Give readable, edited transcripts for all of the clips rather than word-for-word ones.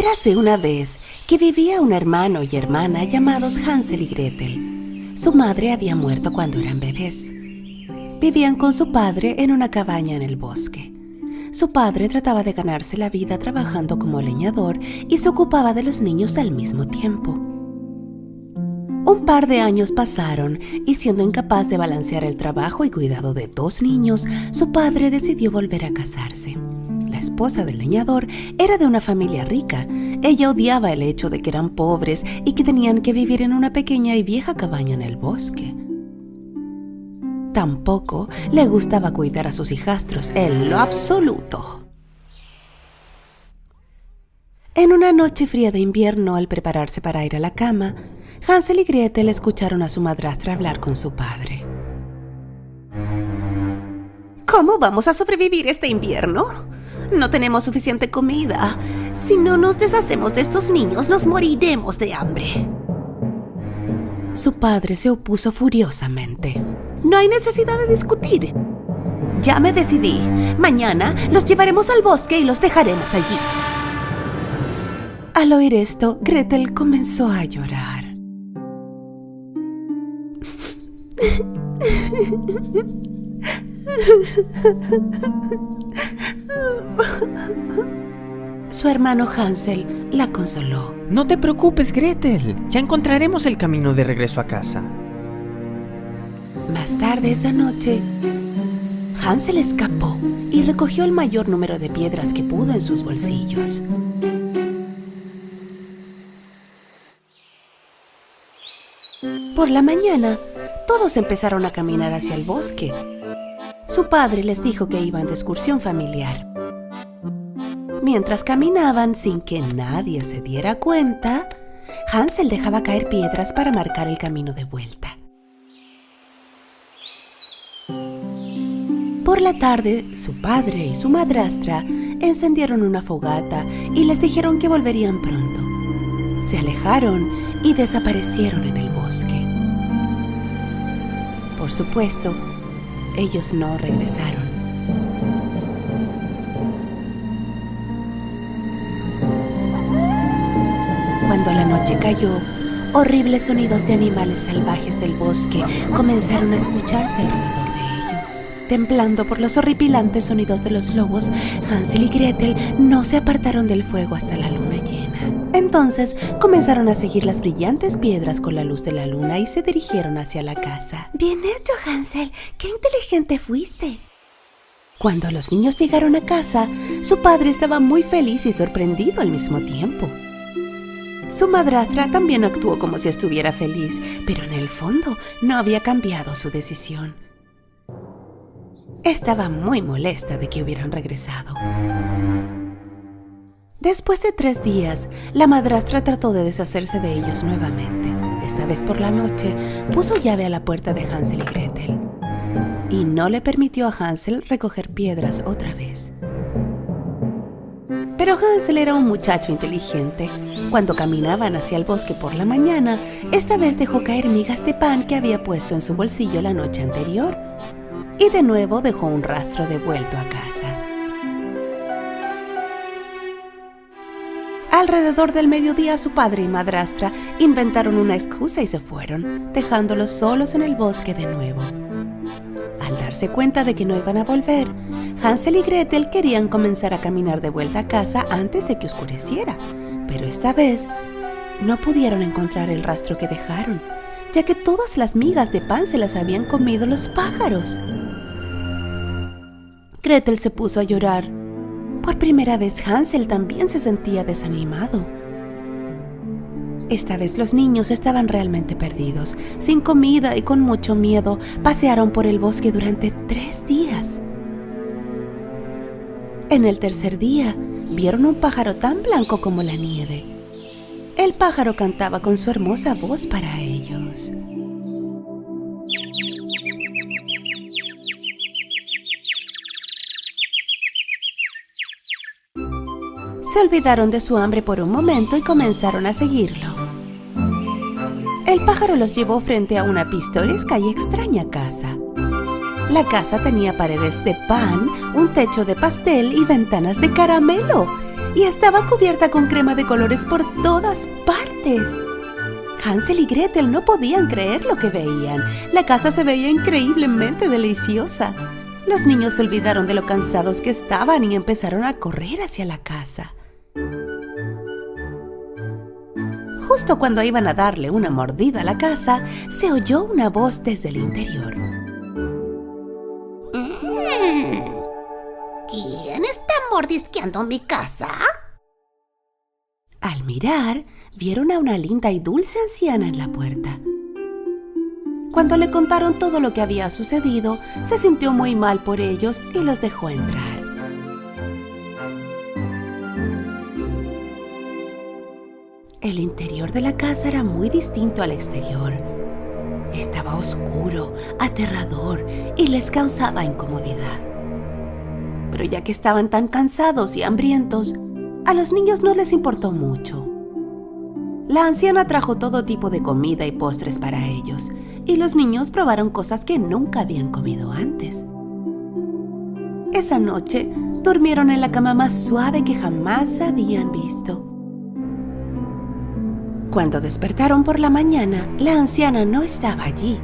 Érase una vez que vivía un hermano y hermana llamados Hansel y Gretel. Su madre había muerto cuando eran bebés. Vivían con su padre en una cabaña en el bosque. Su padre trataba de ganarse la vida trabajando como leñador y se ocupaba de los niños al mismo tiempo. Un par de años pasaron y, siendo incapaz de balancear el trabajo y cuidado de 2 niños, su padre decidió volver a casarse. La esposa del leñador era de una familia rica. Ella odiaba el hecho de que eran pobres y que tenían que vivir en una pequeña y vieja cabaña en el bosque. Tampoco le gustaba cuidar a sus hijastros en lo absoluto. En una noche fría de invierno, al prepararse para ir a la cama, Hansel y Gretel escucharon a su madrastra hablar con su padre. ¿Cómo vamos a sobrevivir este invierno? No tenemos suficiente comida. Si no nos deshacemos de estos niños, nos moriremos de hambre. Su padre se opuso furiosamente. No hay necesidad de discutir. Ya me decidí. Mañana los llevaremos al bosque y los dejaremos allí. Al oír esto, Gretel comenzó a llorar. Su hermano Hansel la consoló. No te preocupes, Gretel. Ya encontraremos el camino de regreso a casa. Más tarde esa noche, Hansel escapó y recogió el mayor número de piedras que pudo en sus bolsillos. Por la mañana, todos empezaron a caminar hacia el bosque. Su padre les dijo que iban de excursión familiar. Mientras caminaban sin que nadie se diera cuenta, Hansel dejaba caer piedras para marcar el camino de vuelta. Por la tarde, su padre y su madrastra encendieron una fogata y les dijeron que volverían pronto. Se alejaron y desaparecieron en el bosque. Por supuesto, ellos no regresaron. Cuando la noche cayó, horribles sonidos de animales salvajes del bosque comenzaron a escucharse alrededor de ellos. Temblando por los horripilantes sonidos de los lobos, Hansel y Gretel no se apartaron del fuego hasta la luna llena. Entonces comenzaron a seguir las brillantes piedras con la luz de la luna y se dirigieron hacia la casa. Bien hecho, Hansel. ¡Qué inteligente fuiste! Cuando los niños llegaron a casa, su padre estaba muy feliz y sorprendido al mismo tiempo. Su madrastra también actuó como si estuviera feliz, pero en el fondo no había cambiado su decisión. Estaba muy molesta de que hubieran regresado. Después de 3 días, la madrastra trató de deshacerse de ellos nuevamente. Esta vez por la noche, puso llave a la puerta de Hansel y Gretel y no le permitió a Hansel recoger piedras otra vez. Pero Hansel era un muchacho inteligente. Cuando caminaban hacia el bosque por la mañana, esta vez dejó caer migas de pan que había puesto en su bolsillo la noche anterior y de nuevo dejó un rastro de vuelto a casa. Alrededor del mediodía, su padre y madrastra inventaron una excusa y se fueron, dejándolos solos en el bosque de nuevo. Al darse cuenta de que no iban a volver, Hansel y Gretel querían comenzar a caminar de vuelta a casa antes de que oscureciera, pero esta vez no pudieron encontrar el rastro que dejaron, ya que todas las migas de pan se las habían comido los pájaros. Gretel se puso a llorar. Por primera vez, Hansel también se sentía desanimado. Esta vez los niños estaban realmente perdidos. Sin comida y con mucho miedo, pasearon por el bosque durante 3 días. En el tercer día, vieron un pájaro tan blanco como la nieve. El pájaro cantaba con su hermosa voz para ellos. Se olvidaron de su hambre por un momento y comenzaron a seguirlo. El pájaro los llevó frente a una pintoresca y extraña casa. La casa tenía paredes de pan, un techo de pastel y ventanas de caramelo. y estaba cubierta con crema de colores por todas partes. Hansel y Gretel no podían creer lo que veían. La casa se veía increíblemente deliciosa. Los niños se olvidaron de lo cansados que estaban y empezaron a correr hacia la casa. Justo cuando iban a darle una mordida a la casa, se oyó una voz desde el interior. ¿Quién está mordisqueando mi casa? Al mirar, vieron a una linda y dulce anciana en la puerta. Cuando le contaron todo lo que había sucedido, se sintió muy mal por ellos y los dejó entrar. El interior de la casa era muy distinto al exterior. Estaba oscuro, aterrador y les causaba incomodidad. Pero ya que estaban tan cansados y hambrientos, a los niños no les importó mucho. La anciana trajo todo tipo de comida y postres para ellos, y los niños probaron cosas que nunca habían comido antes. Esa noche durmieron en la cama más suave que jamás habían visto. Cuando despertaron por la mañana, la anciana no estaba allí.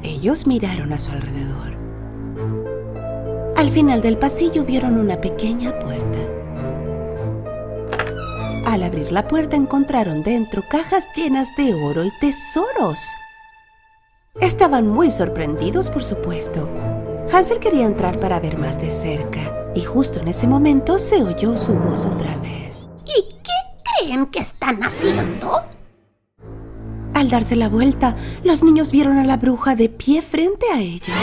Ellos miraron a su alrededor. Al final del pasillo vieron una pequeña puerta. Al abrir la puerta encontraron dentro cajas llenas de oro y tesoros. Estaban muy sorprendidos, por supuesto. Hansel quería entrar para ver más de cerca, y justo en ese momento se oyó su voz otra vez. ¿Y qué creen que están haciendo? Al darse la vuelta, los niños vieron a la bruja de pie frente a ellos.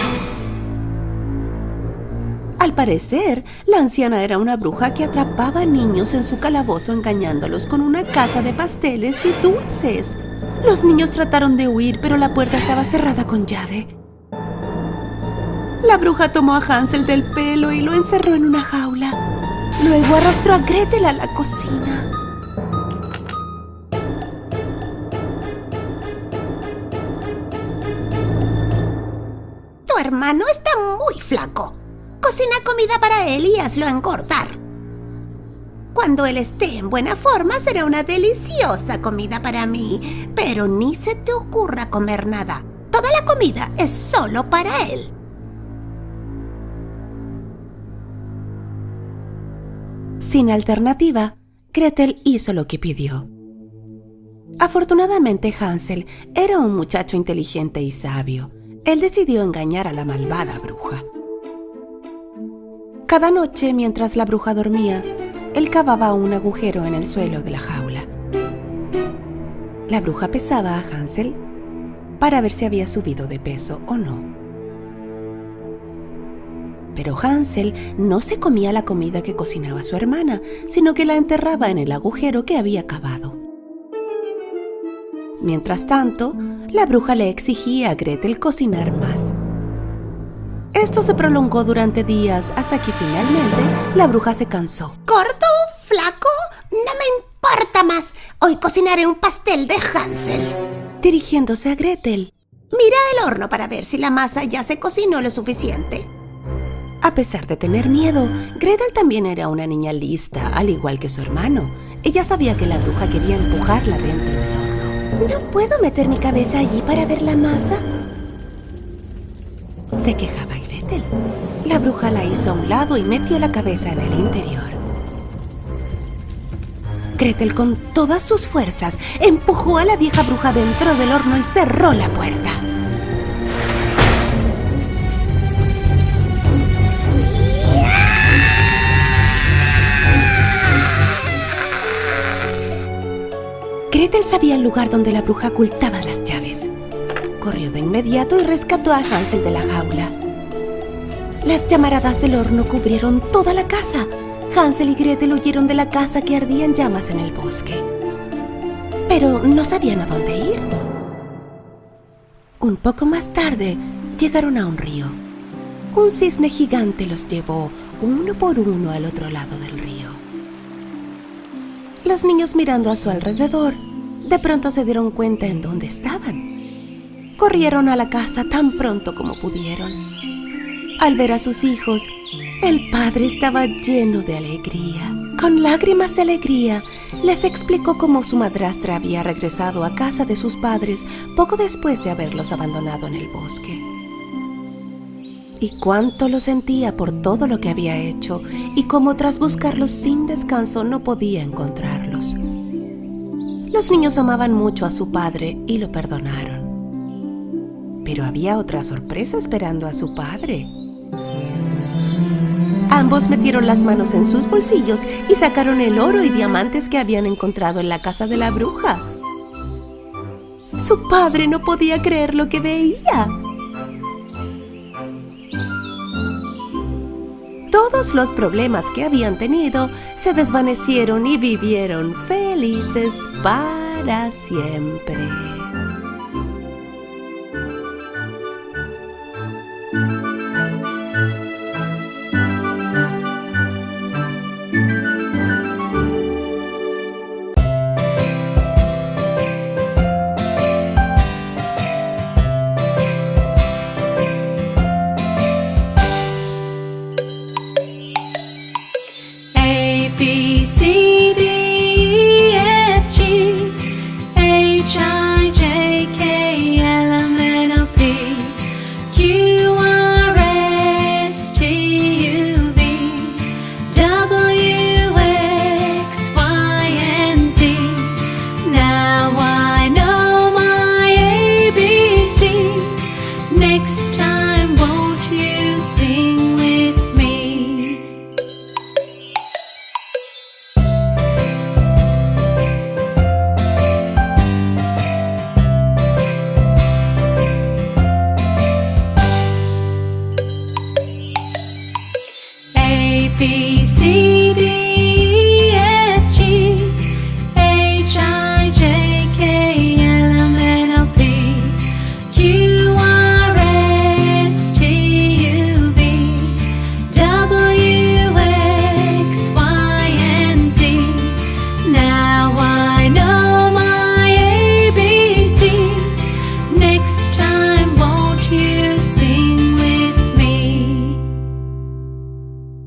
Al parecer, la anciana era una bruja que atrapaba niños en su calabozo engañándolos con una caja de pasteles y dulces. Los niños trataron de huir, pero la puerta estaba cerrada con llave. La bruja tomó a Hansel del pelo y lo encerró en una jaula. Luego arrastró a Gretel a la cocina. Tu hermano está muy flaco. Cocina comida para él y hazlo engordar. Cuando él esté en buena forma, será una deliciosa comida para mí. Pero ni se te ocurra comer nada. Toda la comida es solo para él. Sin alternativa, Gretel hizo lo que pidió. Afortunadamente, Hansel era un muchacho inteligente y sabio. Él decidió engañar a la malvada bruja. Cada noche, mientras la bruja dormía, él cavaba un agujero en el suelo de la jaula. La bruja pesaba a Hansel para ver si había subido de peso o no. Pero Hansel no se comía la comida que cocinaba su hermana, sino que la enterraba en el agujero que había cavado. Mientras tanto, la bruja le exigía a Gretel cocinar más. Esto se prolongó durante días hasta que finalmente la bruja se cansó. ¿Gordo? ¿Flaco? No me importa más. Hoy cocinaré un pastel de Hansel. Dirigiéndose a Gretel. Mira el horno para ver si la masa ya se cocinó lo suficiente. A pesar de tener miedo, Gretel también era una niña lista, al igual que su hermano. Ella sabía que la bruja quería empujarla dentro del horno. ¿No puedo meter mi cabeza allí para ver la masa? Se quejaba Gretel. La bruja la hizo a un lado y metió la cabeza en el interior. Gretel, con todas sus fuerzas, empujó a la vieja bruja dentro del horno y cerró la puerta. Gretel sabía el lugar donde la bruja ocultaba las llaves. Corrió de inmediato y rescató a Hansel de la jaula. Las llamaradas del horno cubrieron toda la casa. Hansel y Gretel huyeron de la casa que ardía en llamas en el bosque. Pero no sabían a dónde ir. Un poco más tarde, llegaron a un río. Un cisne gigante los llevó uno por uno al otro lado del río. Los niños, mirando a su alrededor, de pronto se dieron cuenta en dónde estaban. Corrieron a la casa tan pronto como pudieron. Al ver a sus hijos, el padre estaba lleno de alegría. Con lágrimas de alegría, les explicó cómo su madrastra había regresado a casa de sus padres poco después de haberlos abandonado en el bosque. Y cuánto lo sentía por todo lo que había hecho y cómo tras buscarlos sin descanso no podía encontrarlos. Los niños amaban mucho a su padre y lo perdonaron. Pero había otra sorpresa esperando a su padre. Ambos metieron las manos en sus bolsillos y sacaron el oro y diamantes que habían encontrado en la casa de la bruja. Su padre no podía creer lo que veía. Todos los problemas que habían tenido se desvanecieron y vivieron felices para siempre. A, B, C, D, E, F, G, H, I, J, K, L, M, N, O, P, Q, R, S, T, U, V, W, X, Y, and Z. Now I know my ABCs. Next time, won't you sing with me? A, B, C,